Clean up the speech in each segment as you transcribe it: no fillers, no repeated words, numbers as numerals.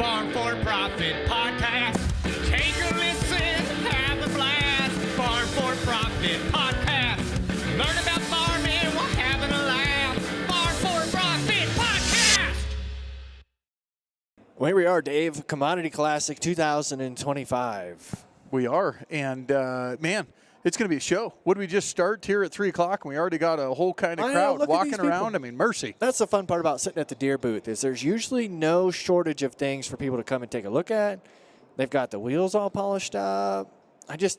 Farm for Profit Podcast. Take a listen, have a blast. Farm for Profit Podcast. Learn about farming while having a laugh. Farm for Profit Podcast. Well, here we are, Dave. Commodity Classic 2025. We are, and man, it's going to be a show. What did we just start here at 3 o'clock, and we already got a whole kind of crowd walking around? I mean, mercy. That's the fun part about sitting at the Deere booth is there's usually no shortage of things for people to come and take a look at. They've got the wheels all polished up. I just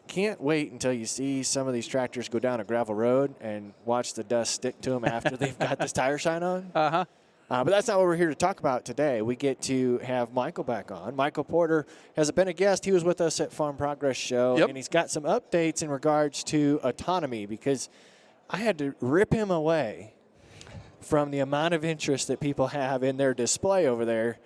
can't wait until you see some of these tractors go down a gravel road and watch the dust stick to them after they've got this tire shine on. Uh-huh. But that's not what we're here to talk about today. We get to have Michael back on. Michael Porter has been a guest. He was with us at Farm Progress Show, and he's got some updates in regards to autonomy because I had to rip him away from the amount of interest that people have in their display over there.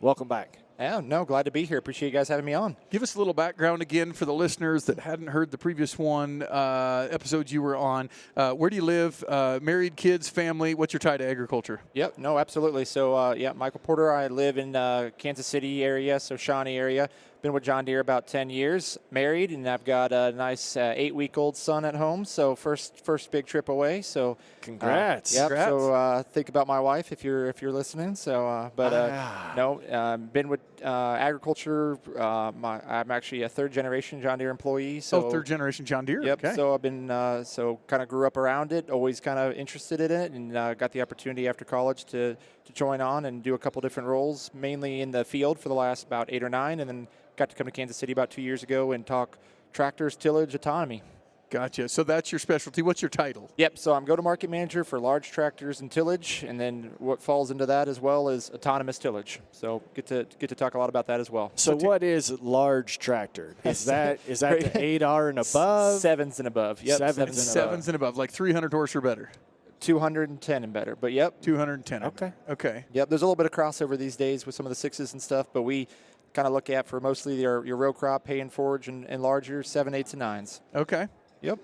Welcome back. Yeah, no, glad to be here. Appreciate you guys having me on. Give us a little background again for the listeners that hadn't heard the previous episodes you were on. Where do you live? Married, kids, family? What's your tie to agriculture? Yep, no, absolutely. So, Michael Porter. I live in Kansas City area, so Shawnee area. Been with John Deere about 10 years, married, and I've got a nice 8-week-old son at home. So first big trip away. So congrats. Congrats. So think about my wife if you're listening. So, been with agriculture. I'm actually a third-generation John Deere employee. So third-generation John Deere. Yep. Okay. So I've been kind of grew up around it, always kind of interested in it, and got the opportunity after college to join on and do a couple different roles, mainly in the field for the last about 8 or 9, and then got to come to Kansas City about 2 years ago and talk tractors, tillage, autonomy. Gotcha. So that's your specialty. What's your title? Yep. So I'm go-to-market manager for large tractors and tillage, and then what falls into that as well is autonomous tillage. So get to talk a lot about that as well. So what is large tractor? Is that the 8R and above? 7s and above. Yep. Sevens and above, like 300 horse or better. 210 and better, but yep. 210. Okay. Okay. Yep. There's a little bit of crossover these days with some of the 6s and stuff, but we kind of look at for mostly your row crop, hay and forage, and larger 7, 8s, and 9s. Okay. Yep.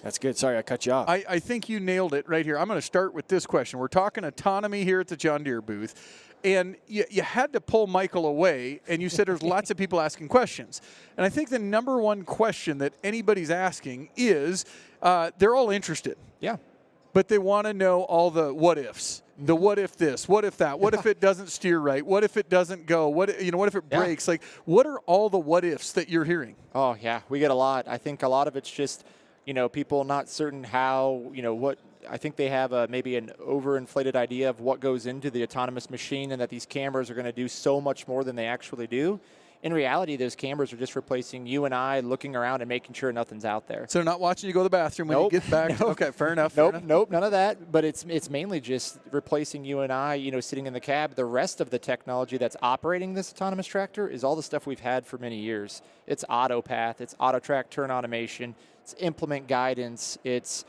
That's good. Sorry, I cut you off. I think you nailed it right here. I'm going to start with this question. We're talking autonomy here at the John Deere booth. And you had to pull Michael away, and you said there's lots of people asking questions. And I think the number one question that anybody's asking is they're all interested. Yeah. But they want to know all the what ifs. The what if this, what if that, what if it doesn't steer right, what if it doesn't go, what if it breaks? Like, what are all the what ifs that you're hearing? Oh, yeah, we get a lot. I think a lot of it's just, people not certain how, what. I think they have maybe an overinflated idea of what goes into the autonomous machine and that these cameras are going to do so much more than they actually do. In reality, those cameras are just replacing you and I looking around and making sure nothing's out there. So they're not watching you go to the bathroom when you get back? Nope. Okay, fair enough. Nope, none of that. But it's mainly just replacing you and I, sitting in the cab. The rest of the technology that's operating this autonomous tractor is all the stuff we've had for many years. It's AutoPath, it's AutoTrack turn automation, it's implement guidance, it's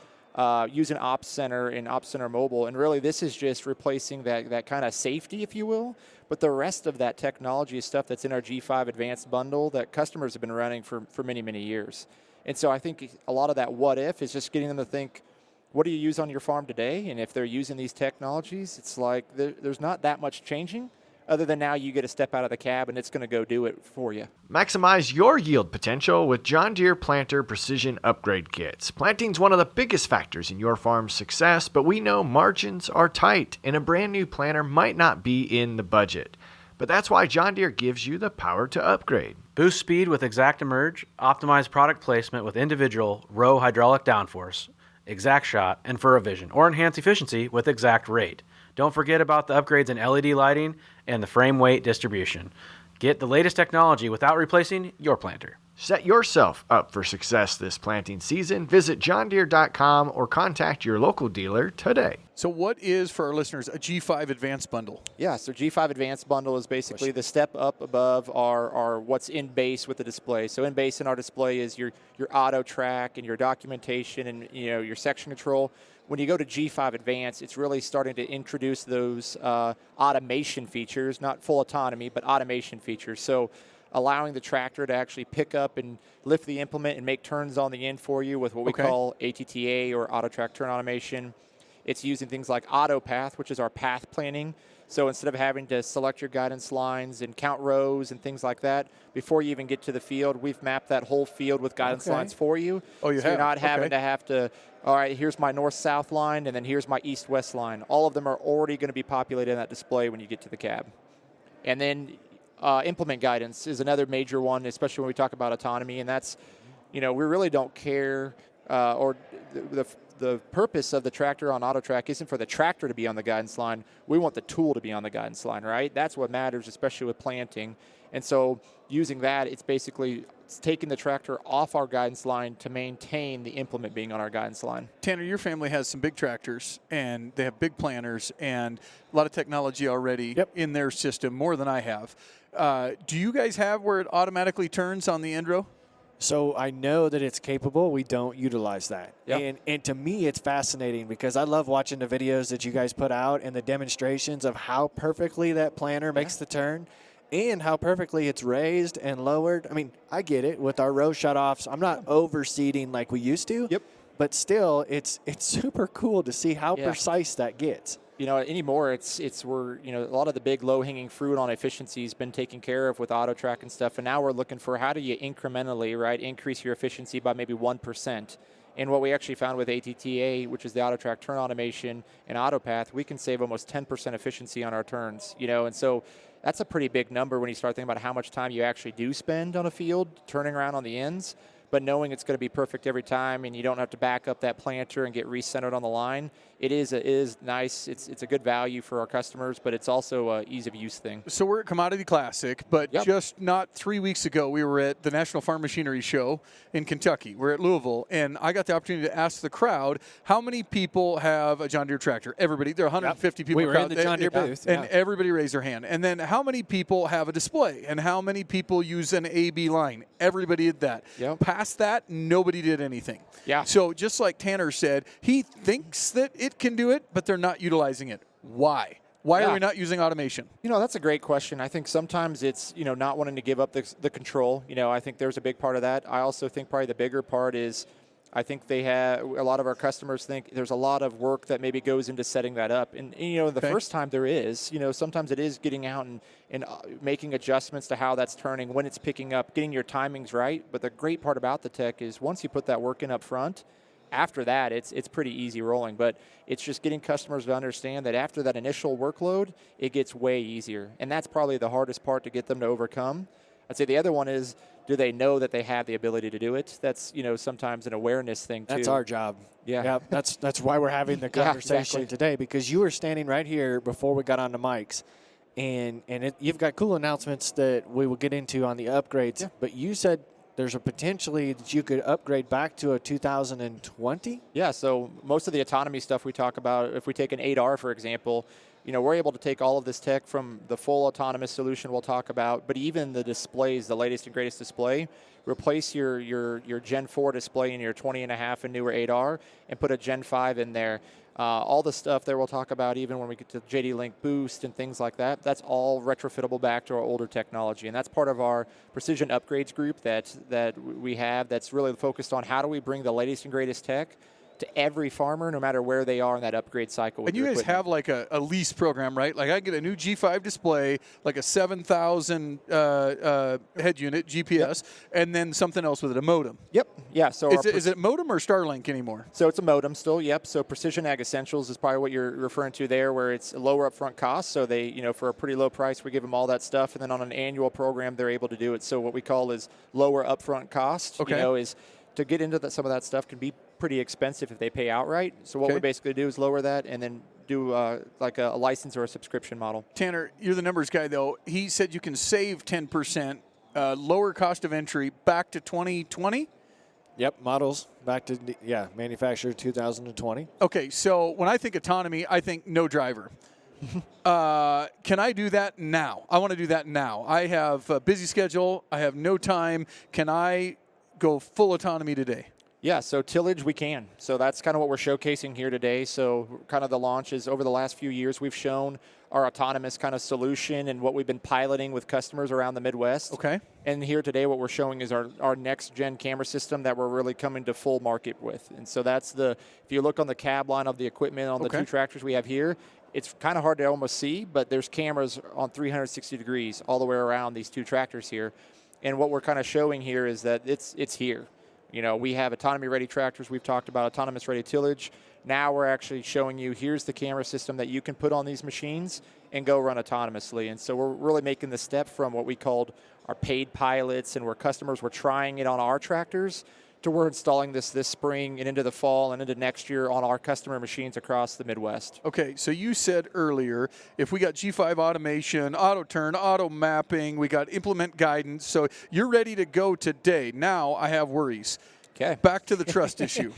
using Ops Center and Ops Center Mobile. And really, this is just replacing that kind of safety, if you will. But the rest of that technology is stuff that's in our G5 Advanced bundle that customers have been running for many, many years. And so I think a lot of that what if is just getting them to think, what do you use on your farm today? And if they're using these technologies, it's like there's not that much changing. Other than now you get to step out of the cab and it's going to go do it for you. Maximize your yield potential with John Deere Planter Precision Upgrade Kits. Planting's one of the biggest factors in your farm's success, but we know margins are tight and a brand new planter might not be in the budget. But that's why John Deere gives you the power to upgrade. Boost speed with Exact Emerge, optimize product placement with individual row hydraulic downforce, Exact Shot, and Furrow Vision, or enhance efficiency with Exact Rate. Don't forget about the upgrades in LED lighting and the frame weight distribution. Get the latest technology without replacing your planter. Set yourself up for success this planting season. Visit johndeere.com or contact your local dealer today. So what is, for our listeners, a G5 Advanced bundle? Yeah, so G5 Advanced bundle is basically the step up above our what's in base with the display. So in base in our display is your auto track and your documentation and your section control. When you go to G5 Advanced, it's really starting to introduce those automation features, not full autonomy, but automation features. So allowing the tractor to actually pick up and lift the implement and make turns on the end for you with what we call ATTA or auto track turn automation. It's using things like AutoPath, which is our path planning. So instead of having to select your guidance lines and count rows and things like that, before you even get to the field, we've mapped that whole field with guidance lines for you. Oh, you so have? You're not having to have to, all right, here's my north-south line, and then here's my east-west line. All of them are already going to be populated in that display when you get to the cab. And then implement guidance is another major one, especially when we talk about autonomy, and that's, we really don't care, or the purpose of the tractor on AutoTrack isn't for the tractor to be on the guidance line. We want the tool to be on the guidance line, right? That's what matters, especially with planting. And so using that, it's taking the tractor off our guidance line to maintain the implement being on our guidance line. Tanner, your family has some big tractors, and they have big planters and a lot of technology already in their system, more than I have. Do you guys have where it automatically turns on the end row? So I know that it's capable. We don't utilize that. Yep. And to me, it's fascinating because I love watching the videos that you guys put out and the demonstrations of how perfectly that planter makes the turn and how perfectly it's raised and lowered. I mean, I get it with our row shutoffs. I'm not overseeding like we used to. Yep. But still, it's super cool to see how precise that gets. Anymore we're a lot of the big low-hanging fruit on efficiency has been taken care of with AutoTrack and stuff, and now we're looking for how do you incrementally, right, increase your efficiency by maybe 1%. And what we actually found with ATTA, which is the AutoTrack turn automation and AutoPath, we can save almost 10% efficiency on our turns, and so that's a pretty big number when you start thinking about how much time you actually do spend on a field turning around on the ends. But knowing it's going to be perfect every time and you don't have to back up that planter and get recentered on the line, it is nice. It's a good value for our customers, but it's also an ease of use thing. So we're at Commodity Classic, but just not 3 weeks ago, we were at the National Farm Machinery Show in Kentucky. We're at Louisville, and I got the opportunity to ask the crowd, how many people have a John Deere tractor? Everybody. There are 150 people. We were in the John Deere booth. And everybody raised their hand. And then how many people have a display? And how many people use an A-B line? Everybody did that. Yep. Past that, nobody did anything. Yeah. So just like Tanner said, he thinks that it can do it, but they're not utilizing it. Why? Why are we not using automation? That's a great question. I think sometimes it's, not wanting to give up the control. I think there's a big part of that. I also think probably the bigger part is I think a lot of our customers think there's a lot of work that maybe goes into setting that up. And the first time there is, sometimes it is getting out and making adjustments to how that's turning, when it's picking up, getting your timings right. But the great part about the tech is once you put that work in up front, after that, it's pretty easy rolling. But it's just getting customers to understand that after that initial workload, it gets way easier. And that's probably the hardest part to get them to overcome. I'd say the other one is, do they know that they have the ability to do it? That's, sometimes an awareness thing, too. That's our job. Yeah. That's why we're having the conversation today, because you were standing right here before we got on the mics, and you've got cool announcements that we will get into on the upgrades. Yeah. But you said there's a potentially that you could upgrade back to a 2020? Yeah, so most of the autonomy stuff we talk about, if we take an 8R, for example, we're able to take all of this tech from the full autonomous solution we'll talk about, but even the displays, the latest and greatest display, replace your Gen 4 display in your 20.5 and newer 8R and put a Gen 5 in there. All the stuff there we'll talk about, even when we get to JD Link Boost and things like that, that's all retrofittable back to our older technology. And that's part of our precision upgrades group that we have that's really focused on how do we bring the latest and greatest tech to every farmer, no matter where they are in that upgrade cycle. And you guys have like a lease program, right? Like I get a new G5 display, like a 7,000 head unit GPS, and then something else with it, a modem. Yep. Yeah. So is it modem or Starlink anymore? So it's a modem still. Yep. So Precision Ag Essentials is probably what you're referring to there, where it's a lower upfront cost. So they, for a pretty low price, we give them all that stuff, and then on an annual program, they're able to do it. So what we call is lower upfront cost. Okay. Is to get into some of that stuff can be pretty expensive if they pay outright. So what we basically do is lower that and then do like a license or a subscription model. Tanner, you're the numbers guy, though. He said you can save 10%, lower cost of entry back to 2020? Yep, models back to, manufactured 2020. Okay, so when I think autonomy, I think no driver. Can I do that now? I want to do that now. I have a busy schedule. I have no time. Can I go full autonomy today? Yeah, so tillage we can. So that's kind of what we're showcasing here today. So kind of the launch is over the last few years, we've shown our autonomous kind of solution and what we've been piloting with customers around the Midwest. Okay. And here today what we're showing is our next gen camera system that we're really coming to full market with. And so that's if you look on the cab line of the equipment on the two tractors we have here, it's kind of hard to almost see, but there's cameras on 360 degrees all the way around these 2 tractors here. And what we're kind of showing here is that it's here. You know, we have autonomy-ready tractors. We've talked about autonomous-ready tillage. Now we're actually showing you, here's the camera system that you can put on these machines and go run autonomously. And so we're really making the step from what we called our paid pilots and where customers were trying it on our tractors to we're installing this spring and into the fall and into next year on our customer machines across the Midwest. Okay, so you said earlier, if we got G5 automation, auto turn, auto mapping, we got implement guidance, so you're ready to go today. Now I have worries. Okay. Back to the trust issue.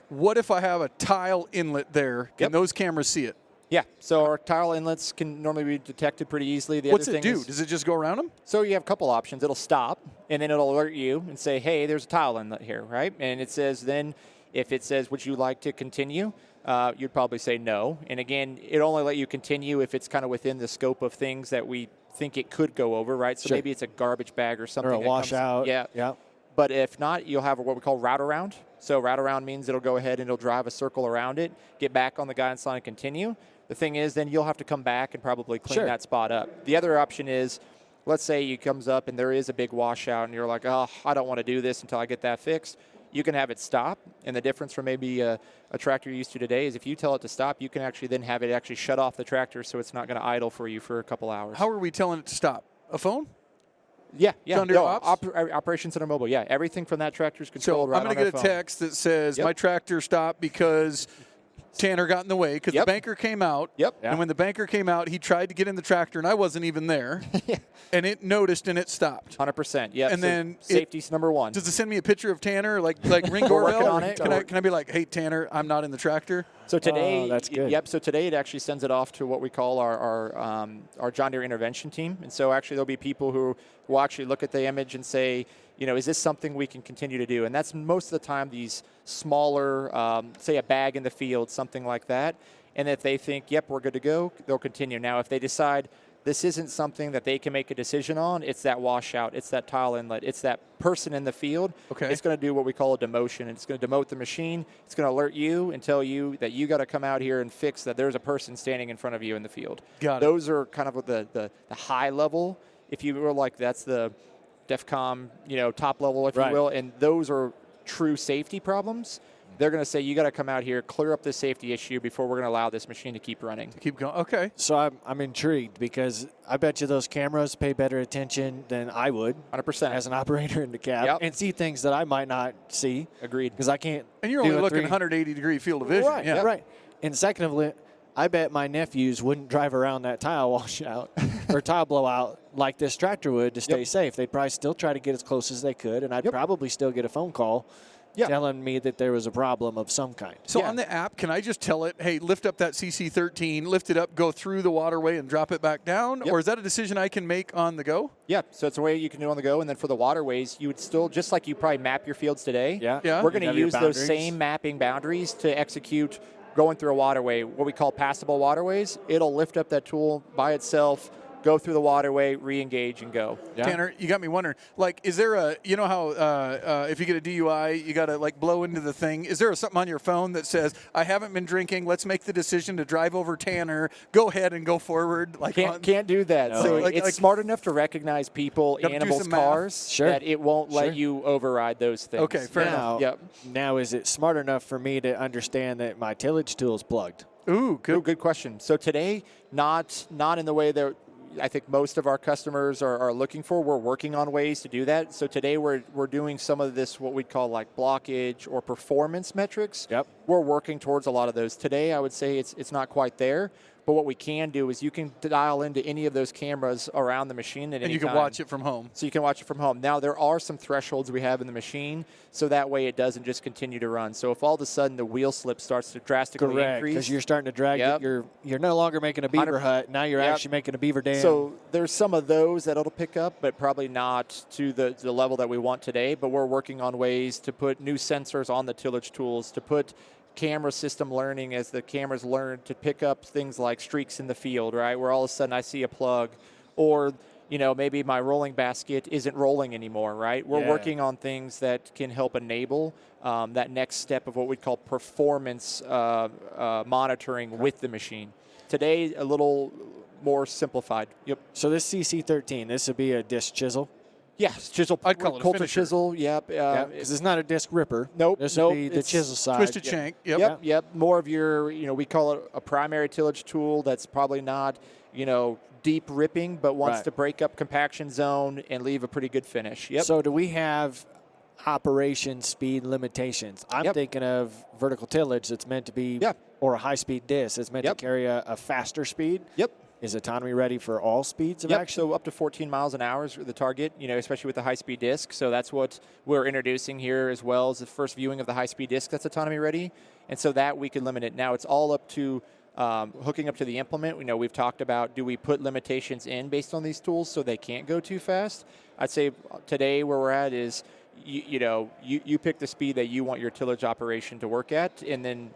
What if I have a tile inlet there? Can those cameras see it? Yeah, so our tile inlets can normally be detected pretty easily. What's it do? Does it just go around them? So you have a couple options. It'll stop, and then it'll alert you and say, hey, there's a tile inlet here, right? And it says then, if it says, would you like to continue, you'd probably say no. And again, it'll only let you continue if it's kind of within the scope of things that we think it could go over, right? So maybe it's a garbage bag or something. Or a washout. Yeah. But if not, you'll have what we call route around. So route around means it'll go ahead and it'll drive a circle around it, get back on the guidance line and continue. The thing is, then you'll have to come back and probably clean that spot up. The other option is, let's say it comes up and there is a big washout and you're like, oh, I don't want to do this until I get that fixed. You can have it stop. And the difference from maybe a tractor you're used to today is if you tell it to stop, you can actually then have it actually shut off the tractor so it's not going to idle for you for a couple hours. How are we telling it to stop? A phone? Yeah. John Deere Ops? Operations Center Mobile. Yeah, everything from that tractor is controlled right on I'm going to get a text that says, my tractor stopped because Tanner got in the way because the banker came out. And when the banker came out, he tried to get in the tractor, and I wasn't even there. And it noticed, and it stopped. 100%. Yeah. And then safety's number one. Does it send me a picture of Tanner, like ring doorbell? On it. Can I be like, hey, Tanner, I'm not in the tractor? So today, that's good. Yep. So today it actually sends it off to what we call our John Deere intervention team, and so actually there'll be people who will actually look at the image and say, you know, is this something we can continue to do? And that's most of the time these smaller, say a bag in the field, something like that. And if they think, yep, we're good to go, they'll continue. Now, if they decide this isn't something that they can make a decision on, it's that washout, it's that tile inlet, it's that person in the field. Okay. It's going to do what we call a demotion. It's going to demote the machine. It's going to alert you and tell you that you got to come out here and fix that there's a person standing in front of you in the field. Got it. Those are kind of the high level. If you were like, that's the DEFCON, you know, top level, if you will, and those are true safety problems. They're going to say, you got to come out here, clear up this safety issue before we're going to allow this machine to keep running. Keep going. Okay. So I'm intrigued because I bet you those cameras pay better attention than I would 100%. as an operator in the cab and see things that I might not see. Agreed. Because I can't. And you're only looking 180-degree field of vision. Right, right. And secondly, I bet my nephews wouldn't drive around that tile washout or tile blowout like this tractor would to stay safe. They'd probably still try to get as close as they could, and I'd probably still get a phone call telling me that there was a problem of some kind. So on the app, can I just tell it, hey, lift up that CC13, lift it up, go through the waterway and drop it back down? Or is that a decision I can make on the go? Yeah, so it's a way you can do on the go. And then for the waterways, you would still, just like you probably map your fields today, we're going to use those same mapping boundaries to execute going through a waterway, what we call passable waterways. It'll lift up that tool by itself, go through the waterway, re-engage, and go. Tanner, you got me wondering, like, is there a, you know how if you get a DUI, you got to, like, blow into the thing. Is there something on your phone that says, I haven't been drinking, let's make the decision to drive over Tanner, go ahead and go forward? Like, can't do that. No. So it's smart enough to recognize people, animals, cars, that it won't let you override those things. Okay, fair enough. Now, is it smart enough for me to understand that my tillage tool is plugged? Ooh, good question. So today, not in the way that I think most of our customers are looking for. We're working on ways to do that. So today we're doing some of this, what we'd call like blockage or performance metrics. We're working towards a lot of those. Today I would say it's not quite there. But what we can do is you can dial into any of those cameras around the machine at any time. And you can watch it from home. So you can watch it from home. Now, there are some thresholds we have in the machine, so that way it doesn't just continue to run. So if all of a sudden the wheel slip starts to drastically increase. Because you're starting to drag it. You're no longer making a beaver hut. Now you're actually making a beaver dam. So there's some of those that it'll pick up, but probably not to the level that we want today. But we're working on ways to put new sensors on the tillage tools, to put camera system learning as the cameras learn to pick up things like streaks in the field, right? Where all of a sudden I see a plug, or maybe my rolling basket isn't rolling anymore, right? We're working on things that can help enable that next step of what we call performance monitoring with the machine. today a little more simplified. Yep. So this CC13, this would be a disc chisel. Yes, chisel. I'd call it a Coulter finisher. chisel. Yep. Because it's not a disc ripper. Nope. This nope, would be the it's chisel side. Twisted shank. Yep. Yep. More of your, we call it a primary tillage tool that's probably not, deep ripping, but wants to break up compaction zone and leave a pretty good finish. Yep. So do we have operation speed limitations? I'm thinking of vertical tillage that's meant to be, or a high-speed disc that's meant to carry a faster speed. Yep. Is autonomy ready for all speeds of action? So up to 14 miles an hour is the target, especially with the high-speed disc. So that's what we're introducing here, as well as the first viewing of the high-speed disc that's autonomy ready. And so that we can limit it. Now it's all up to hooking up to the implement. We've talked about, do we put limitations in based on these tools so they can't go too fast? I'd say today where we're at is, you pick the speed that you want your tillage operation to work at, and then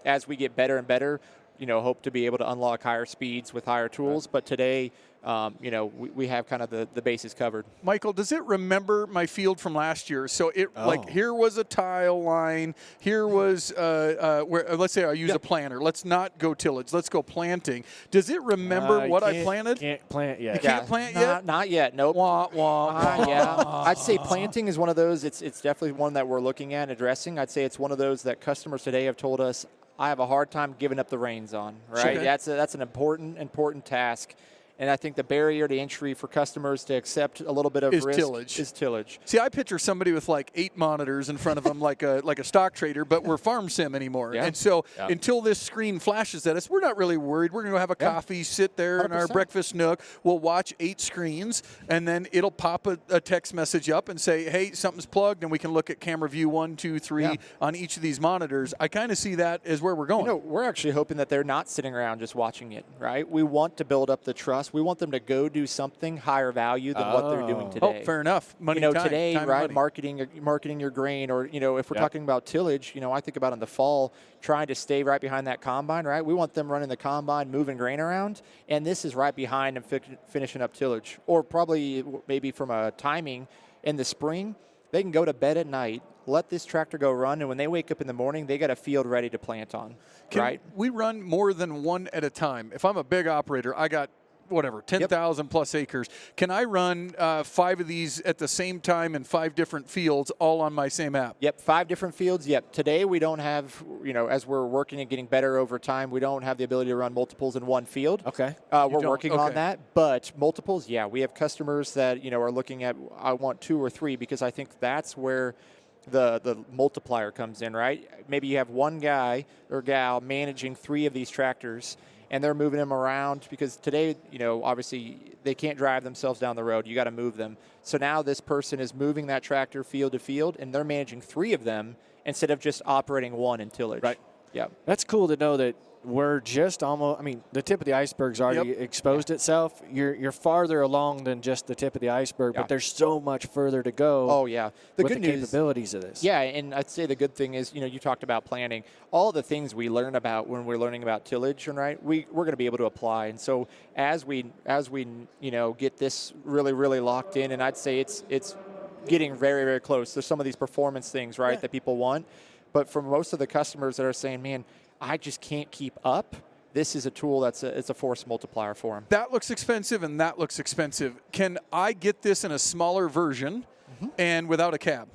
as we get better and better, hope to be able to unlock higher speeds with higher tools. But today, we have kind of the bases covered. Michael, does it remember my field from last year? So here was a tile line. Here was where let's say I use a planter. Let's not go tillage. Let's go planting. Does it remember what I planted? Can't plant yet. You can't plant yet? Not yet. Nope. Wah, wah, Yeah. I'd say planting is one of those. It's definitely one that we're looking at and addressing. I'd say it's one of those that customers today have told us, I have a hard time giving up the reins on, right? Okay. That's an important task. And I think the barrier to entry for customers to accept a little bit of risk is tillage. See, I picture somebody with like 8 monitors in front of them, like a stock trader, but we're farm sim anymore. Yeah. And so until this screen flashes at us, we're not really worried. We're going to go have a coffee, sit there in our 100%. breakfast nook. We'll watch 8 screens, and then it'll pop a text message up and say, hey, something's plugged, and we can look at camera view 1, 2, 3 on each of these monitors. I kind of see that as where we're going. We're actually hoping that they're not sitting around just watching it, right? We want to build up the trust. We want them to go do something higher value than what they're doing today. Oh, fair enough. Money, time. Today, time right? Money. Marketing your grain, or if we're talking about tillage, I think about in the fall trying to stay right behind that combine, right? We want them running the combine, moving grain around, and this is right behind them finishing up tillage, or probably maybe from a timing in the spring, they can go to bed at night, let this tractor go run, and when they wake up in the morning, they got a field ready to plant on, right? We run more than one at a time. If I'm a big operator, I got 10,000 plus acres. Can I run 5 of these at the same time in 5 different fields all on my same app? Yep, 5 different fields. Yep. Today we don't have, as we're working and getting better over time, we don't have the ability to run multiples in one field. Okay. We're working on that. But multiples, we have customers that, are looking at, I want 2 or 3, because I think that's where the multiplier comes in, right? Maybe you have one guy or gal managing 3 of these tractors, and they're moving them around because today, obviously they can't drive themselves down the road. You got to move them. So now this person is moving that tractor field to field, and they're managing 3 of them instead of just operating 1 in tillage. Right. Yeah. That's cool to know that we're just almost, the tip of the iceberg's already exposed itself. You're farther along than just the tip of the iceberg, but there's so much further to go. Oh, yeah. The good news, capabilities of this. Yeah, and I'd say the good thing is, you talked about planning. All the things we learn about when we're learning about tillage, right, we're going to be able to apply. And so as we get this really, really locked in, and I'd say it's getting very, very close. There's some of these performance things, right, that people want. But for most of the customers that are saying, man, I just can't keep up, this is a tool it's a force multiplier for them. That looks expensive and that looks expensive. Can I get this in a smaller version and without a cab?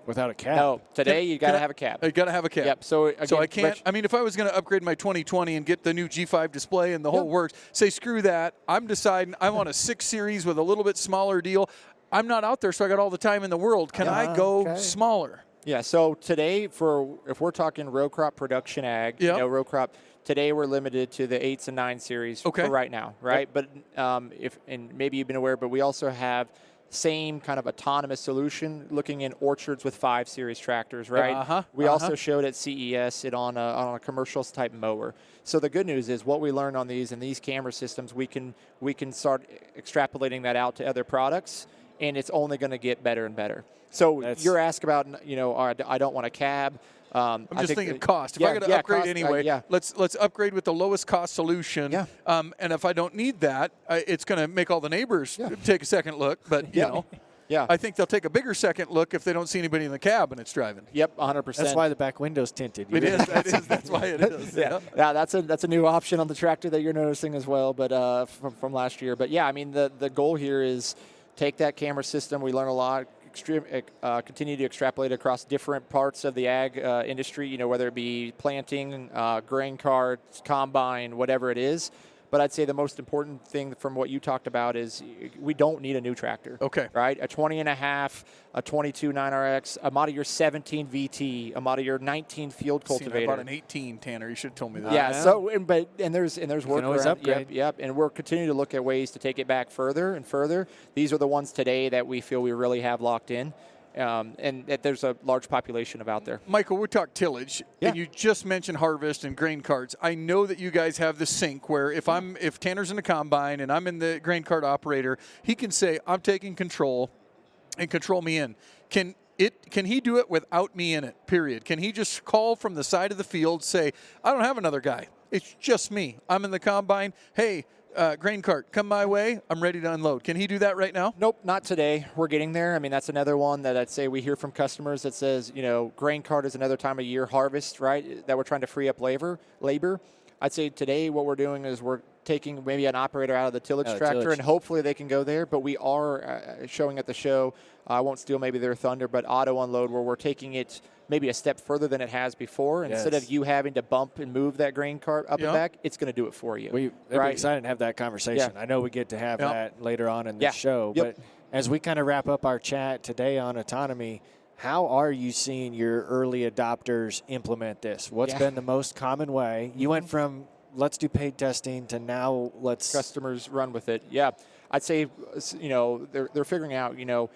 Without a cab? No, today you got to have a cab. You got to have a cab. Yep. So again, I can't. If I was going to upgrade my 2020 and get the new G5 display and the whole works, say screw that. I'm deciding I want a 6 Series with a little bit smaller deal. I'm not out there, so I got all the time in the world. Can I go smaller? Yeah, so today, if we're talking row crop production ag, row crop, today we're limited to the 8s and 9 series for right now, right? Yep. But and maybe you've been aware, but we also have same kind of autonomous solution looking in orchards with 5 series tractors, right? We also showed at CES it on a commercial type mower. So the good news is what we learn on these and these camera systems, we can start extrapolating that out to other products, and it's only going to get better and better. So you're asked about, I don't want a cab. I'm just thinking cost. If I got to upgrade anyway, let's upgrade with the lowest cost solution. Yeah. And if I don't need that, it's going to make all the neighbors take a second look. But you know. Yeah. I think they'll take a bigger second look if they don't see anybody in the cab when it's driving. Yep, 100%. That's why the back window's tinted. It is. That's why it is. Yeah, that's a new option on the tractor that you're noticing as well, but from last year. But yeah, I mean the goal here is take that camera system. We learn a lot. Continue to extrapolate across different parts of the ag industry. You know, whether it be planting, grain carts, combine, whatever it is. But I'd say the most important thing from what you talked about is we don't need a new tractor. Okay. Right? A 20.5, a 22 9RX, a model year 17 VT, a model year 19 field cultivator. I bought an 18, Tanner. You should have told me that. Yeah. So, and there's work always around. upgrade. Yep. And we're continuing to look at ways to take it back further and further. These are the ones today that we feel we really have locked in. And that there's a large population of out there. Michael, we talked tillage, and you just mentioned harvest and grain carts. I know that you guys have the sync where if Tanner's in the combine and I'm in the grain cart operator, he can say, I'm taking control and control me in. Can he do it without me in it, period? Can he just call from the side of the field, say, I don't have another guy. It's just me. I'm in the combine. Hey, grain cart, come my way. I'm ready to unload. Can he do that right now? Nope, not today. We're getting there. I mean, that's another one that I'd say we hear from customers that says, you know, grain cart is another time of year harvest, right, that we're trying to free up labor. I'd say today what we're doing is we're taking maybe an operator out of the tillage tractor, and hopefully they can go there. But we are showing at the show, I won't steal maybe their thunder, but auto unload where we're taking it maybe a step further than it has before. Instead of you having to bump and move that grain cart up and back, it's going to do it for you. We're excited to have that conversation. I know we get to have that later on in the show. But as we kind of wrap up our chat today on autonomy, how are you seeing your early adopters implement this? What's been the most common way? You went from let's do paid testing to now let's customers run with it. Yeah, I'd say, you know, they're figuring out, you know,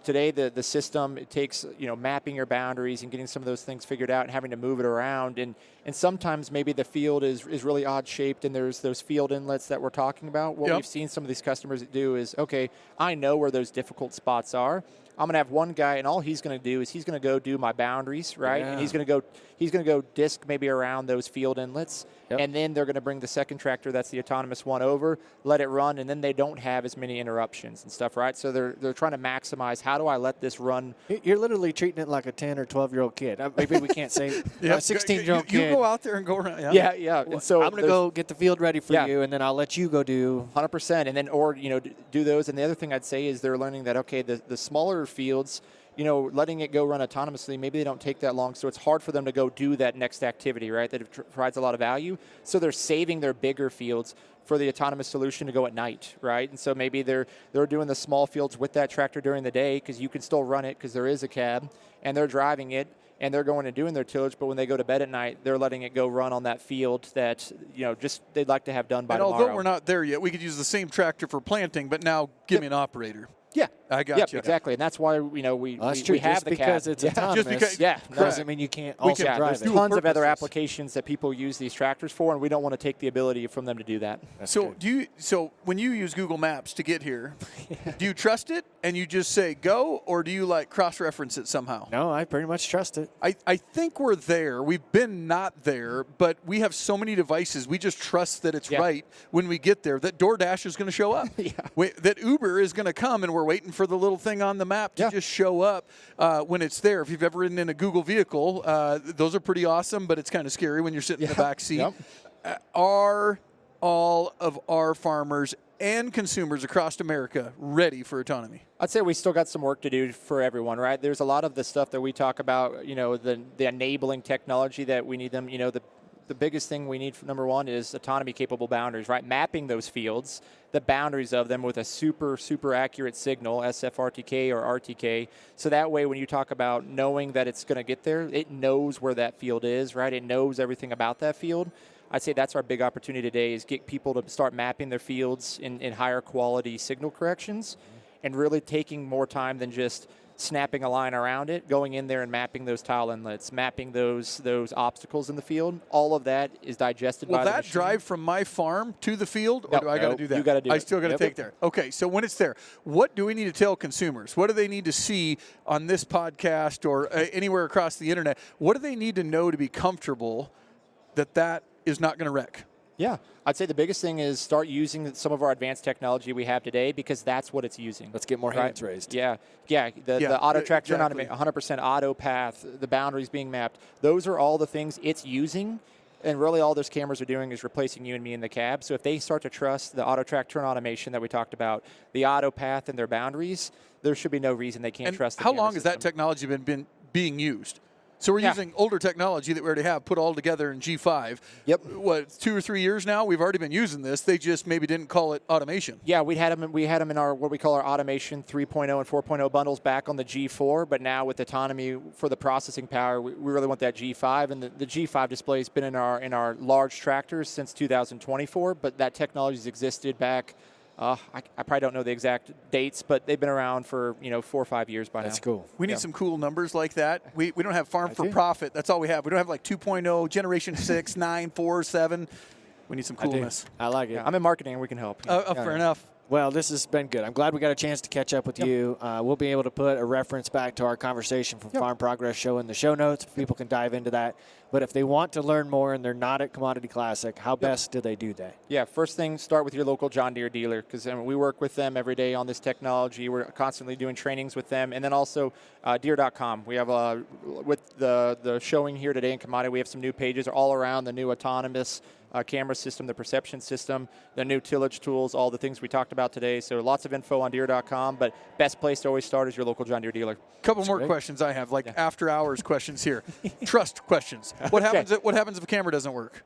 today the system, it takes, you know, mapping your boundaries and getting some of those things figured out and having to move it around. And sometimes maybe the field is really odd shaped and there's those field inlets that we're talking about. What we've seen some of these customers do is, okay, I know where those difficult spots are. I'm going to have one guy, and all he's going to do is he's going to go do my boundaries, right? And he's going to go disc maybe around those field inlets, and then they're going to bring the second tractor, that's the autonomous one, over, let it run, and then they don't have as many interruptions and stuff, right? So they're trying to maximize, how do I let this run? You're literally treating it like a 10 or 12-year-old kid. Maybe we can't say a 16-year-old kid. You go out there and go around. Yeah. And so I'm going to go get the field ready for you, and then I'll let you go do 100%, and then do those. And the other thing I'd say is they're learning that, okay, the smaller fields, you know, letting it go run autonomously, maybe they don't take that long, so it's hard for them to go do that next activity, right, that provides a lot of value. So they're saving their bigger fields for the autonomous solution to go at night, right? And so maybe they're doing the small fields with that tractor during the day because you can still run it because there is a cab, and they're driving it, and they're going and doing their tillage, but when they go to bed at night, they're letting it go run on that field that, you know, just they'd like to have done by tomorrow. And although we're not there yet, we could use the same tractor for planting, but now give me an operator. Yeah, I got you. Exactly, and that's why we that's true. we have just the because cab. it's autonomous. Just because, doesn't mean you can't also drive There's it. tons of other applications that people use these tractors for, and we don't want to take the ability from them to do that. So when you use Google Maps to get here, do you trust it and you just say go, or do you like cross-reference it somehow? No, I pretty much trust it. I think we're there. We've been not there, but we have so many devices. We just trust that it's right when we get there, that DoorDash is going to show up. That Uber is going to come, and we're waiting for the little thing on the map to just show up when it's there. If you've ever ridden in a Google vehicle, those are pretty awesome, but it's kind of scary when you're sitting in the back seat. Are all of our farmers and consumers across America ready for autonomy? I'd say we still got some work to do for everyone, right? There's a lot of the stuff that we talk about, you know, the enabling technology that we need them, you know, the biggest thing we need, for number one, is autonomy-capable boundaries, right? Mapping those fields, the boundaries of them with a super, super accurate signal, SFRTK or RTK, so that way when you talk about knowing that it's going to get there, it knows where that field is, right? It knows everything about that field. I'd say that's our big opportunity today, is get people to start mapping their fields in higher quality signal corrections and really taking more time than just snapping a line around it, going in there and mapping those tile inlets, mapping those obstacles in the field. All of that is digested by the machine. Will that drive from my farm to the field, or do I got to do that? You got to do it. I still got to take there. Okay, so when it's there, what do we need to tell consumers? What do they need to see on this podcast or anywhere across the internet? What do they need to know to be comfortable that is not going to wreck? Yeah, I'd say the biggest thing is start using some of our advanced technology we have today because that's what it's using. Let's get more hands raised. Yeah. The auto track turn on, 100% auto path, the boundaries being mapped. Those are all the things it's using. And really all those cameras are doing is replacing you and me in the cab. So if they start to trust the auto track turn automation that we talked about, the auto path and their boundaries, there should be no reason they can't trust the how camera long has that system. technology been being used? So we're using older technology that we already have put all together in G5. Yep. What, 2 or 3 years now? We've already been using this. They just maybe didn't call it automation. Yeah, we had them in our what we call our automation 3.0 and 4.0 bundles back on the G4, but now with autonomy for the processing power, we really want that G5, and the G5 display has been in our large tractors since 2024, but that technology has existed back. I probably don't know the exact dates, but they've been around for 4 or 5 years by now. That's cool. We need some cool numbers like that. We don't have farm for profit. That's all we have. We don't have like 2.0, generation 6, 9, 4, 7. We need some coolness. I like it. Yeah, I'm in marketing and we can help. Fair enough. Well, this has been good. I'm glad we got a chance to catch up with you. We'll be able to put a reference back to our conversation from Farm Progress Show in the show notes. People can dive into that. But if they want to learn more and they're not at Commodity Classic, how best do they do that? Yeah, first thing, start with your local John Deere dealer because we work with them every day on this technology. We're constantly doing trainings with them. And then also Deere.com. We have, with the showing here today in Commodity, we have some new pages all around the new autonomous camera system, the perception system, the new tillage tools, all the things we talked about today. So lots of info on Deere.com, but best place to always start is your local John Deere dealer. Couple more questions I have, after hours questions here. Trust questions. What happens if a camera doesn't work?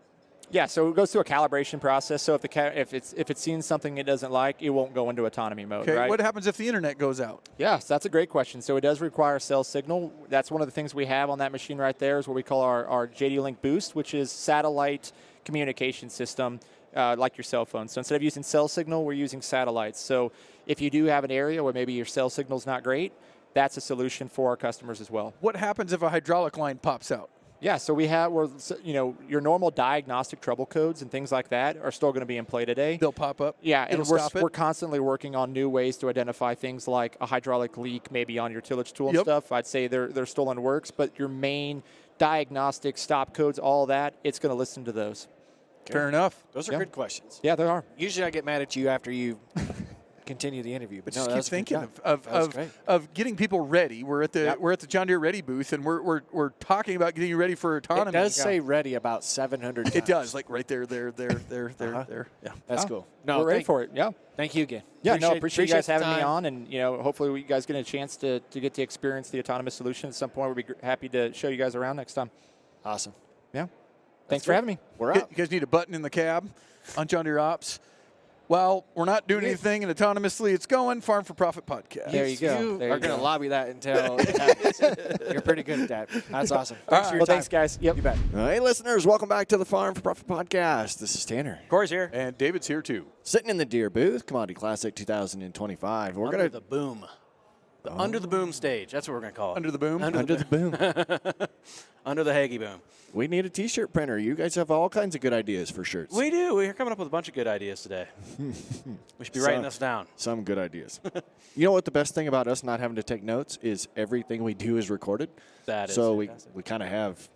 Yeah, so it goes through a calibration process. So if it's seen something it doesn't like, it won't go into autonomy mode. Okay. Right? What happens if the internet goes out? Yes, that's a great question. So it does require cell signal. That's one of the things we have on that machine right there is what we call our JD Link Boost, which is satellite communication system like your cell phone. So instead of using cell signal, we're using satellites. So if you do have an area where maybe your cell signal's not great, that's a solution for our customers as well. What happens if a hydraulic line pops out? Yeah, so your normal diagnostic trouble codes and things like that are still going to be in play today. They'll pop up. Yeah, and stop it. we're constantly working on new ways to identify things like a hydraulic leak maybe on your tillage tool and stuff. I'd say they're still in works, but your main diagnostic stop codes, all that, it's going to listen to those. Okay. Fair enough. Those are good questions. Yeah, they are. Usually I get mad at you after you continue the interview, but Just no, keep thinking of getting people ready. We're at the John Deere Ready booth, and we're talking about getting you ready for autonomy. It does say ready about 700 times. It does, like right there. Yeah, that's cool. No, we're ready for it. Yeah. Thank you again. Yeah, appreciate you guys the having me time. on, and hopefully you guys get a chance to get to experience the autonomous solution at some point. We'd be happy to show you guys around next time. Awesome. Yeah. Thanks for having me. We're up. You guys need a button in the cab on John Deere Ops. Well, we're not doing anything, and autonomously it's going. Farm for Profit Podcast. There you go. You There are you going go. to lobby that until it happens. You're pretty good at that. That's awesome. Thanks for your time. Thanks, guys. Yep. You bet. Hey, listeners, welcome back to the Farm for Profit Podcast. This is Tanner. Corey's here. And David's here too. Sitting in the Deere booth, Commodity Classic 2025. We're Under going the boom. The under the boom stage. That's what we're going to call it. Under the boom. Under the boom. Under the Hagee boom. We need a T-shirt printer. You guys have all kinds of good ideas for shirts. We do. We're coming up with a bunch of good ideas today. We should be writing this down. Some good ideas. You know what the best thing about us not having to take notes is everything we do is recorded. That is so fantastic. we kind of have